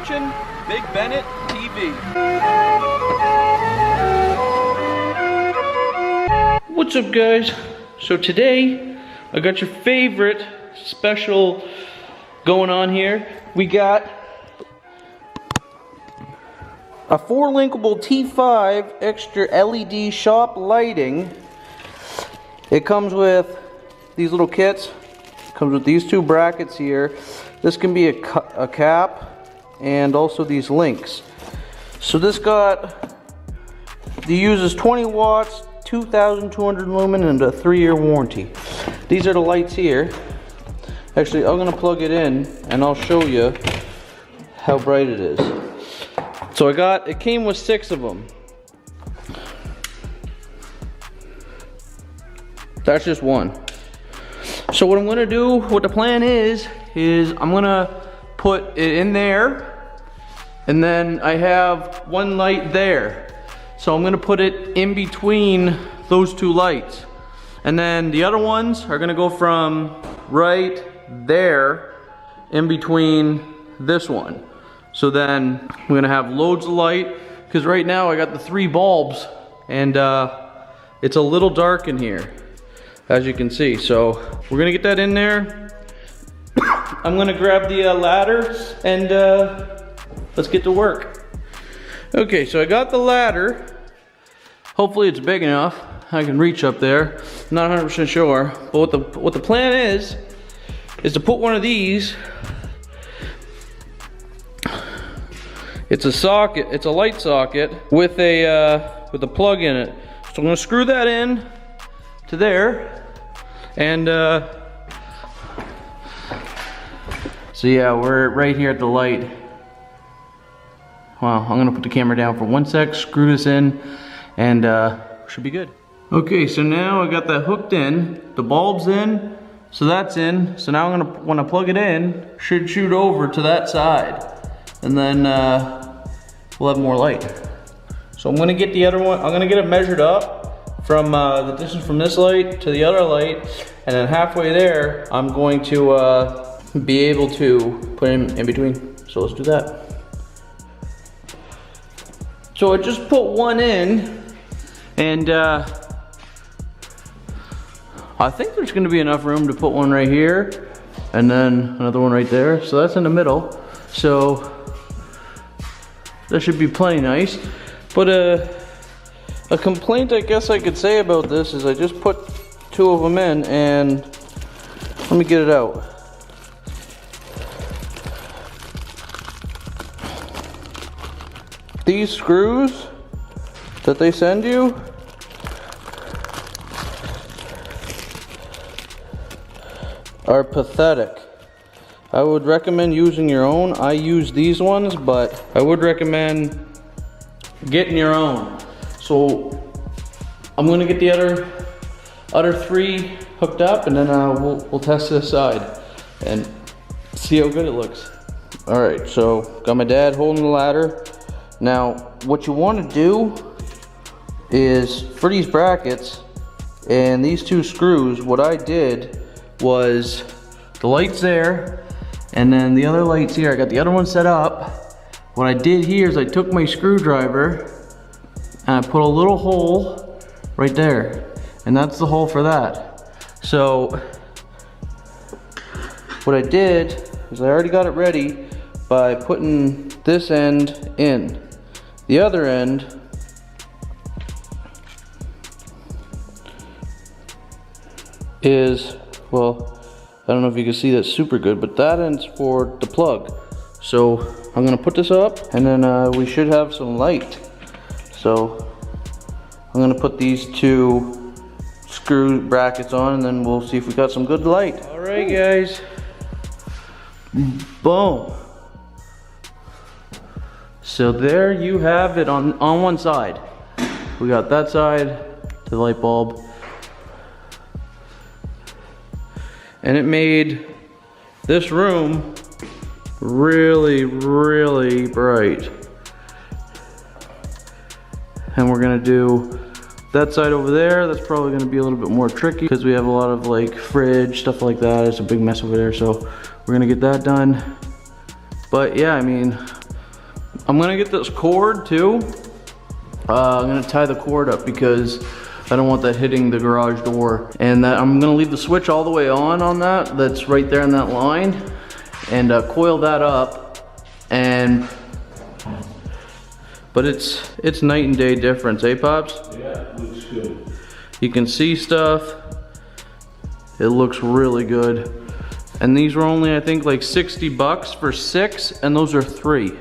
watching Big Bennett TV. What's up, guys? So today I got your favorite special going on here. We got a 4-linkable T5 extra LED shop lighting. It comes with these little kits. Comes with these 2 brackets here. This can be a cap and also these links. So this uses 20 watts, 2,200 lumen, and a 3-year warranty. These are the lights here. Actually, I'm gonna plug it in and I'll show you how bright it is. So it came with 6 of them. That's just one. So what I'm gonna do, what the plan is I'm gonna put it in there, and then I have one light there. So I'm gonna put it in between those 2 lights. And then the other ones are gonna go from right there in between this one. So then we're gonna have loads of light, because right now I got the 3 bulbs and it's a little dark in here, as you can see. So we're gonna get that in there. I'm gonna grab the ladder and let's get to work. Okay, so I got the ladder. Hopefully it's big enough. I can reach up there. Not 100% sure. But what the plan is to put one of these. It's a socket. It's a light socket with a plug in it. So I'm gonna screw that in to there, and so yeah, we're right here at the light. Wow, I'm gonna put the camera down for 1 sec, screw this in, and should be good. Okay, so now I got that hooked in, the bulb's in, so that's in. So now when I plug it in, should shoot over to that side, and then we'll have more light. So I'm gonna get the other one, I'm gonna get it measured up from the distance from this light to the other light, and then halfway there, I'm going to be able to put him in between. So let's do that. So I just put one in, and I think there's gonna be enough room to put one right here, and then another one right there. So that's in the middle. So that should be plenty nice. But a complaint I guess I could say about this is I just put 2 of them in, and let me get it out. These screws that they send you are pathetic. I would recommend using your own. I use these ones, but I would recommend getting your own. So I'm gonna get the other 3 hooked up, and then we'll test this side and see how good it looks. All right, so got my dad holding the ladder. Now, what you want to do is, for these brackets and these 2 screws, what I did was the lights there, and then the other lights here. I got the other one set up. What I did here is I took my screwdriver and I put a little hole right there, and that's the hole for that. So what I did is I already got it ready by putting this end in. The other end is, well, I don't know if you can see that super good, but that end's for the plug. So I'm gonna put this up, and then we should have some light. So I'm gonna put these 2 screw brackets on, and then we'll see if we got some good light. All right, guys. Boom. So there you have it on one side. We got that side to the light bulb. And it made this room really, really bright. And we're gonna do that side over there. That's probably gonna be a little bit more tricky because we have a lot of like fridge, stuff like that. It's a big mess over there. So we're gonna get that done. But yeah, I mean, I'm gonna get this cord too. I'm gonna tie the cord up because I don't want that hitting the garage door. And that I'm gonna leave the switch all the way on that. That's right there in that line. And coil that up. And, but it's night and day difference, eh, Pops? Yeah, it looks good. You can see stuff. It looks really good. And these were only, I think, like 60 bucks for 6, and those are 3.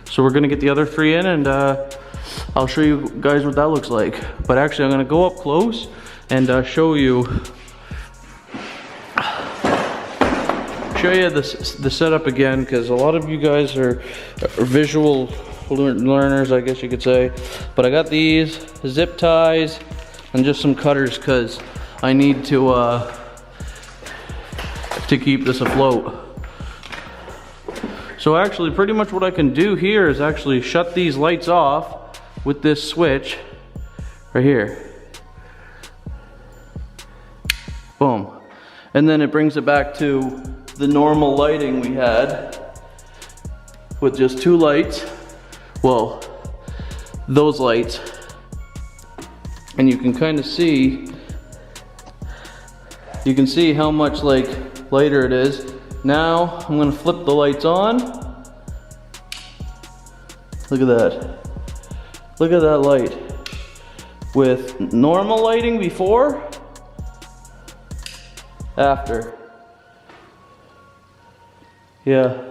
So we're gonna get the other 3 in, and I'll show you guys what that looks like. But actually, I'm gonna go up close and show you the setup again, because a lot of you guys are visual learners, I guess you could say. But I got these zip ties and just some cutters because I need to keep this afloat. So actually, pretty much what I can do here is actually shut these lights off with this switch right here. Boom. And then it brings it back to the normal lighting we had with just 2 lights. Well, those lights. And you can kind of see, how much like lighter it is. Now I'm gonna flip the lights on. Look at that. Look at that light. With normal lighting before, after. Yeah.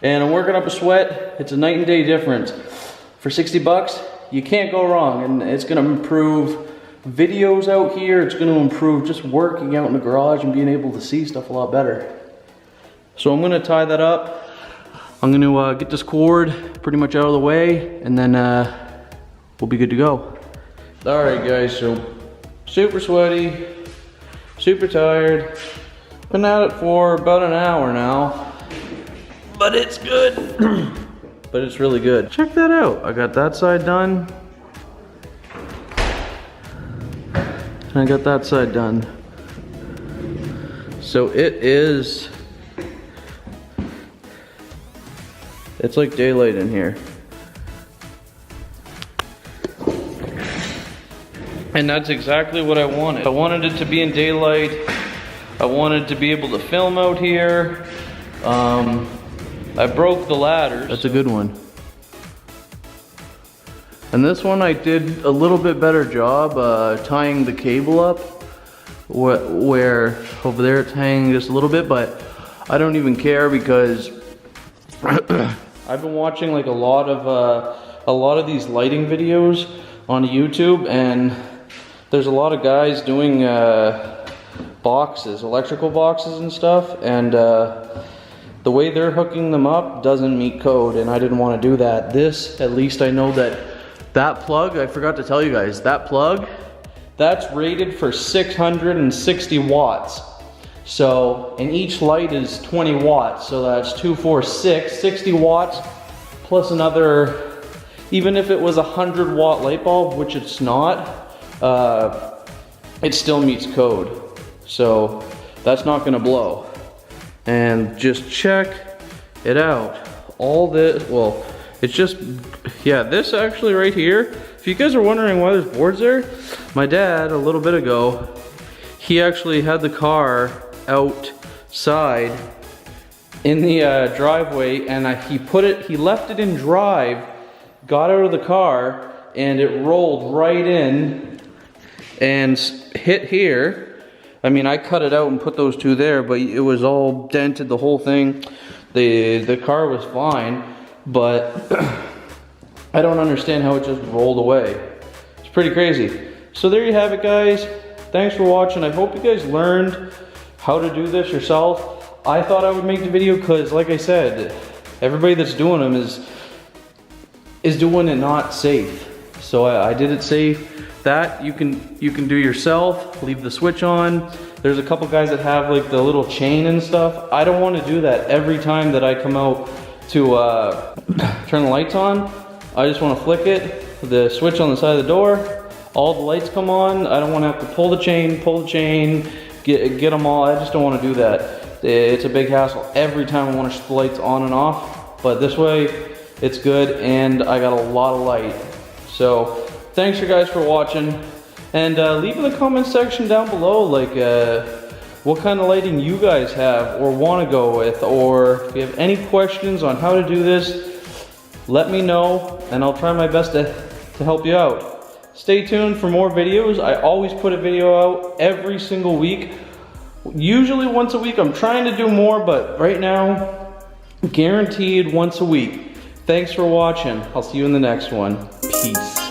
And I'm working up a sweat. It's a night and day difference. For 60 bucks, you can't go wrong. And it's gonna improve videos out here. It's gonna improve just working out in the garage and being able to see stuff a lot better. So I'm gonna tie that up. I'm gonna get this cord pretty much out of the way, and then we'll be good to go. All right, guys, so super sweaty, super tired. Been at it for about an hour now, but it's good. But it's really good. Check that out. I got that side done. And I got that side done. So it's like daylight in here. And that's exactly what I wanted. I wanted it to be in daylight. I wanted to be able to film out here. I broke the ladders. That's a good one. And this one I did a little bit better job tying the cable up. Where over there it's hanging just a little bit, but I don't even care because I've been watching like a lot of these lighting videos on YouTube, and there's a lot of guys doing boxes, electrical boxes and stuff, and the way they're hooking them up doesn't meet code, and I didn't want to do that. This, at least I know that plug, I forgot to tell you guys, that plug, that's rated for 660 watts. So, and each light is 20 watts, so that's 2, 4, 6, 60 watts, plus another, even if it was a 100-watt light bulb, which it's not, it still meets code. So, that's not gonna blow. And just check it out. All this, well, it's just, yeah, this actually right here, if you guys are wondering why there's boards there, my dad, a little bit ago, he actually had the car outside in the driveway, and he left it in drive, got out of the car, and it rolled right in and hit here. I mean, I cut it out and put those 2 there, but it was all dented, the whole thing. The car was fine, but I don't understand how it just rolled away. It's pretty crazy. So there you have it, guys. Thanks for watching. I hope you guys learned how to do this yourself. I thought I would make the video because, like I said, everybody that's doing them is doing it not safe. So I did it safe. That you can do yourself. Leave the switch on. There's a couple guys that have like the little chain and stuff. I don't want to do that every time that I come out to turn the lights on. I just want to flick it, the switch on the side of the door, all the lights come on. I don't want to have to pull the chain, get them all. I just don't want to do that. It's a big hassle every time I want to shut the lights on and off. But this way, it's good, and I got a lot of light. So thanks you guys for watching, and leave in the comment section down below like what kind of lighting you guys have or want to go with, or if you have any questions on how to do this, let me know and I'll try my best to help you out. Stay tuned for more videos. I always put a video out every single week. Usually once a week. I'm trying to do more, but right now, guaranteed once a week. Thanks for watching. I'll see you in the next one. Peace.